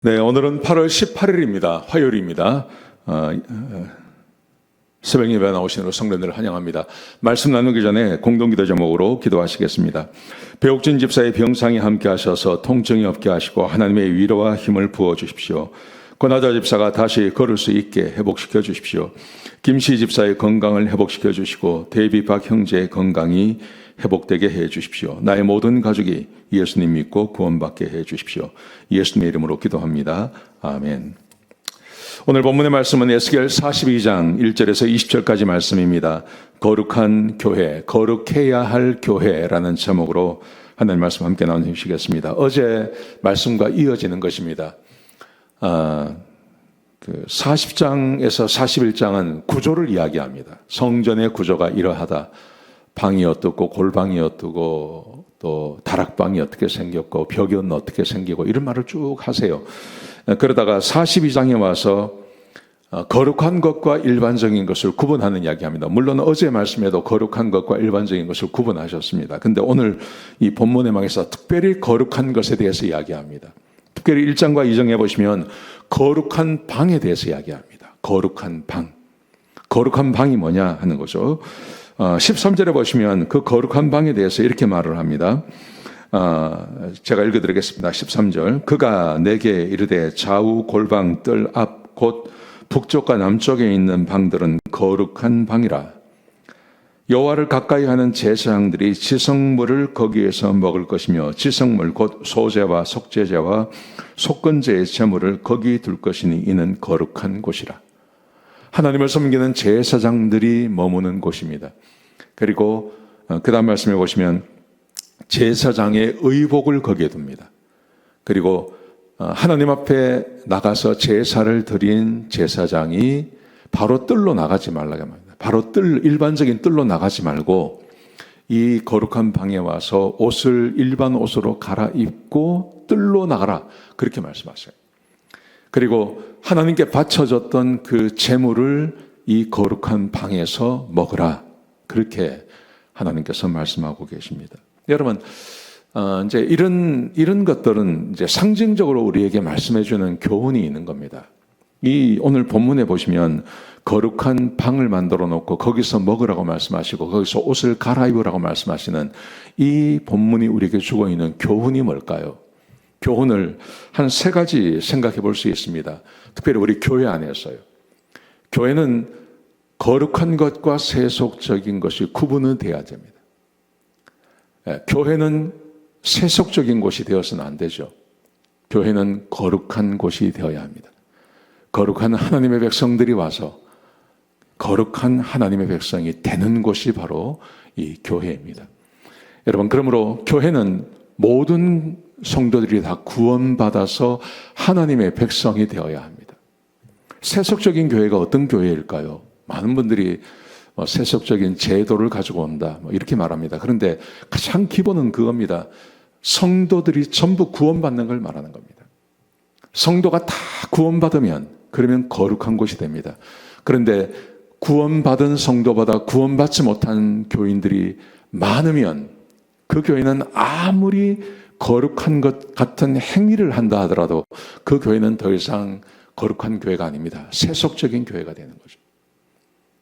네, 오늘은 8월 18일입니다. 화요일입니다. 새벽 예배 나오신 우리 성도님들을 환영합니다. 말씀 나누기 전에 공동기도 제목으로 기도하시겠습니다. 배옥진 집사의 병상에 함께 하셔서 통증이 없게 하시고 하나님의 위로와 힘을 부어주십시오. 권하자 집사가 다시 걸을 수 있게 회복시켜 주십시오. 김씨 집사의 건강을 회복시켜 주시고 데이비박 형제의 건강이 회복되게 해 주십시오. 나의 모든 가족이 예수님 믿고 구원받게 해 주십시오. 예수님의 이름으로 기도합니다. 아멘. 오늘 본문의 말씀은 에스겔 42장 1절에서 20절까지 말씀입니다. 거룩한 교회, 거룩해야 할 교회라는 제목으로 하나님 말씀 함께 나누시겠습니다. 어제 말씀과 이어지는 것입니다. 40장에서 41장은 구조를 이야기합니다. 성전의 구조가 이러하다. 방이 어떻고 골방이 어떻고 또 다락방이 어떻게 생겼고 벽이 어떻게 생기고 이런 말을 쭉 하세요. 그러다가 42장에 와서 거룩한 것과 일반적인 것을 구분하는 이야기합니다. 물론 어제 말씀에도 거룩한 것과 일반적인 것을 구분하셨습니다. 근데 오늘 이 본문의 망에서 특별히 거룩한 것에 대해서 이야기합니다. 특별히 1장과 2장에 보시면 거룩한 방에 대해서 이야기합니다. 거룩한 방. 거룩한 방이 뭐냐 하는 거죠. 13절에 보시면 그 거룩한 방에 대해서 이렇게 말을 합니다. 제가 읽어드리겠습니다. 13절. 그가 내게 이르되 좌우 골방 뜰 앞 곧 북쪽과 남쪽에 있는 방들은 거룩한 방이라. 여호와를 가까이 하는 제사장들이 지성물을 거기에서 먹을 것이며 지성물 곧 소제와 속죄제와 속건제의 제물을 거기 둘 것이니 이는 거룩한 곳이라. 하나님을 섬기는 제사장들이 머무는 곳입니다. 그리고 그 다음 말씀에 보시면 제사장의 의복을 거기에 둡니다. 그리고 하나님 앞에 나가서 제사를 드린 제사장이 바로 뜰로 나가지 말라고 합니다. 바로 일반적인 뜰로 나가지 말고 이 거룩한 방에 와서 옷을 일반 옷으로 갈아입고 뜰로 나가라. 그렇게 말씀하셔요. 그리고 하나님께 바쳐졌던 그 제물을 이 거룩한 방에서 먹으라. 그렇게 하나님께서 말씀하고 계십니다. 여러분, 이제 이런 것들은 이제 상징적으로 우리에게 말씀해주는 교훈이 있는 겁니다. 이 오늘 본문에 보시면 거룩한 방을 만들어 놓고 거기서 먹으라고 말씀하시고 거기서 옷을 갈아입으라고 말씀하시는 이 본문이 우리에게 주고 있는 교훈이 뭘까요? 교훈을 한 3가지 생각해 볼 수 있습니다. 특별히 우리 교회 안에서요. 교회는 거룩한 것과 세속적인 것이 구분은 돼야 됩니다. 교회는 세속적인 곳이 되어서는 안 되죠. 교회는 거룩한 곳이 되어야 합니다. 거룩한 하나님의 백성들이 와서 거룩한 하나님의 백성이 되는 곳이 바로 이 교회입니다. 여러분, 그러므로 교회는 모든 성도들이 다 구원받아서 하나님의 백성이 되어야 합니다. 세속적인 교회가 어떤 교회일까요? 많은 분들이 세속적인 제도를 가지고 온다 이렇게 말합니다. 그런데 가장 기본은 그겁니다. 성도들이 전부 구원받는 걸 말하는 겁니다. 성도가 다 구원받으면 그러면 거룩한 곳이 됩니다. 그런데 구원받은 성도보다 구원받지 못한 교인들이 많으면 그 교회는 아무리 거룩한 것 같은 행위를 한다 하더라도 그 교회는 더 이상 거룩한 교회가 아닙니다. 세속적인 교회가 되는 거죠.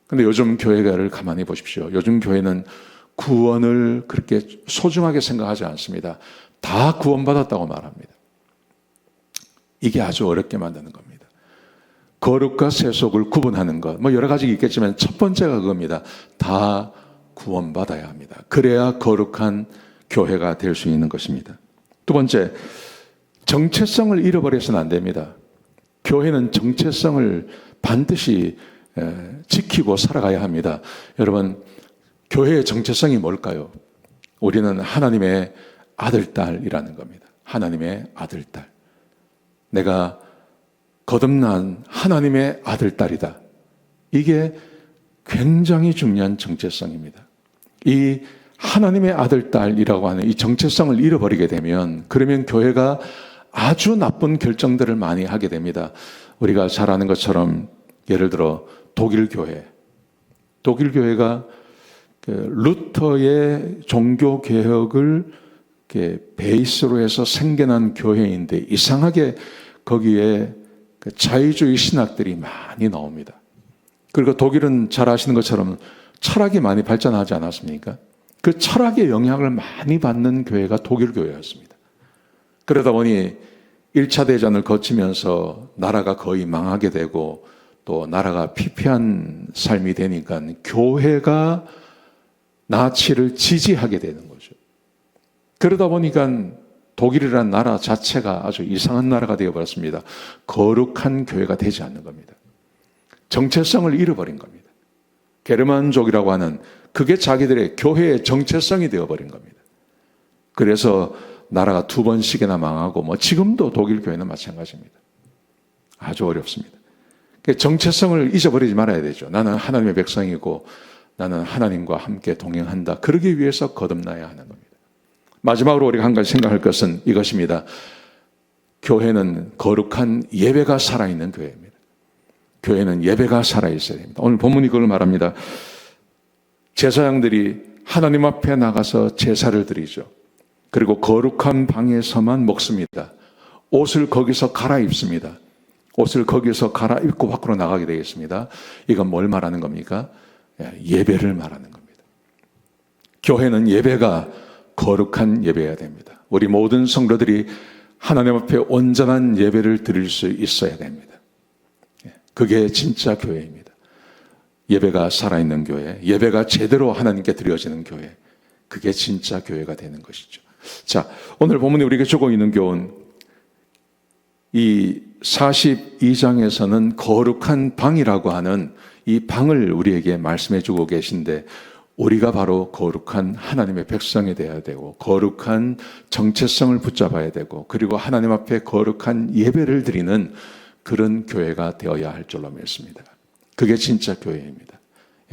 그런데 요즘 교회를 가만히 보십시오. 요즘 교회는 구원을 그렇게 소중하게 생각하지 않습니다. 다 구원받았다고 말합니다. 이게 아주 어렵게 만드는 겁니다. 거룩과 세속을 구분하는 것, 여러 가지 있겠지만 첫 번째가 그겁니다. 다 구원받아야 합니다. 그래야 거룩한 교회가 될 수 있는 것입니다. 두 번째, 정체성을 잃어버려서는 안 됩니다. 교회는 정체성을 반드시 지키고 살아가야 합니다. 여러분, 교회의 정체성이 뭘까요? 우리는 하나님의 아들, 딸이라는 겁니다. 하나님의 아들, 딸. 내가 거듭난 하나님의 아들, 딸이다. 이게 굉장히 중요한 정체성입니다. 이 하나님의 아들, 딸이라고 하는 이 정체성을 잃어버리게 되면 그러면 교회가 아주 나쁜 결정들을 많이 하게 됩니다. 우리가 잘 아는 것처럼 예를 들어 독일 교회가 루터의 종교 개혁을 베이스로 해서 생겨난 교회인데 이상하게 거기에 그 자유주의 신학들이 많이 나옵니다. 그리고 독일은 잘 아시는 것처럼 철학이 많이 발전하지 않았습니까? 그 철학의 영향을 많이 받는 교회가 독일 교회였습니다. 그러다 보니 1차 대전을 거치면서 나라가 거의 망하게 되고 또 나라가 피폐한 삶이 되니까 교회가 나치를 지지하게 되는 거죠. 그러다 보니까 독일이라는 나라 자체가 아주 이상한 나라가 되어버렸습니다. 거룩한 교회가 되지 않는 겁니다. 정체성을 잃어버린 겁니다. 게르만족이라고 하는 그게 자기들의 교회의 정체성이 되어버린 겁니다. 그래서 나라가 2번씩이나 망하고 지금도 독일 교회는 마찬가지입니다. 아주 어렵습니다. 정체성을 잊어버리지 말아야 되죠. 나는 하나님의 백성이고 나는 하나님과 함께 동행한다. 그러기 위해서 거듭나야 하는 겁니다. 마지막으로 우리가 한 가지 생각할 것은 이것입니다. 교회는 거룩한 예배가 살아있는 교회입니다. 교회는 예배가 살아있어야 됩니다. 오늘 본문이 그걸 말합니다. 제사장들이 하나님 앞에 나가서 제사를 드리죠. 그리고 거룩한 방에서만 먹습니다. 옷을 거기서 갈아입습니다. 옷을 거기서 갈아입고 밖으로 나가게 되겠습니다. 이건 뭘 말하는 겁니까? 예배를 말하는 겁니다. 교회는 예배가 거룩한 예배여야 됩니다. 우리 모든 성도들이 하나님 앞에 온전한 예배를 드릴 수 있어야 됩니다. 그게 진짜 교회입니다. 예배가 살아있는 교회, 예배가 제대로 하나님께 드려지는 교회, 그게 진짜 교회가 되는 것이죠. 자, 오늘 본문에 우리에게 주고 있는 교훈, 이 42장에서는 거룩한 방이라고 하는 이 방을 우리에게 말씀해 주고 계신데, 우리가 바로 거룩한 하나님의 백성이 되어야 되고 거룩한 정체성을 붙잡아야 되고 그리고 하나님 앞에 거룩한 예배를 드리는 그런 교회가 되어야 할 줄로 믿습니다. 그게 진짜 교회입니다.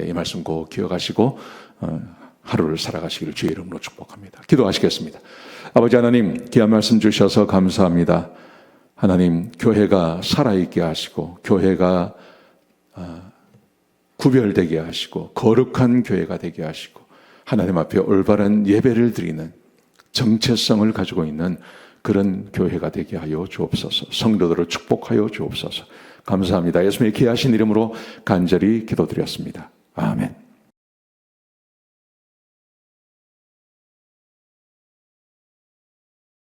이 말씀 꼭 기억하시고 하루를 살아가시기를 주의 이름으로 축복합니다. 기도하시겠습니다. 아버지 하나님, 귀한 말씀 주셔서 감사합니다. 하나님, 교회가 살아있게 하시고 교회가 구별되게 하시고 거룩한 교회가 되게 하시고 하나님 앞에 올바른 예배를 드리는 정체성을 가지고 있는 그런 교회가 되게 하여 주옵소서. 성도들을 축복하여 주옵소서. 감사합니다. 예수님의 귀하신 이름으로 간절히 기도드렸습니다. 아멘.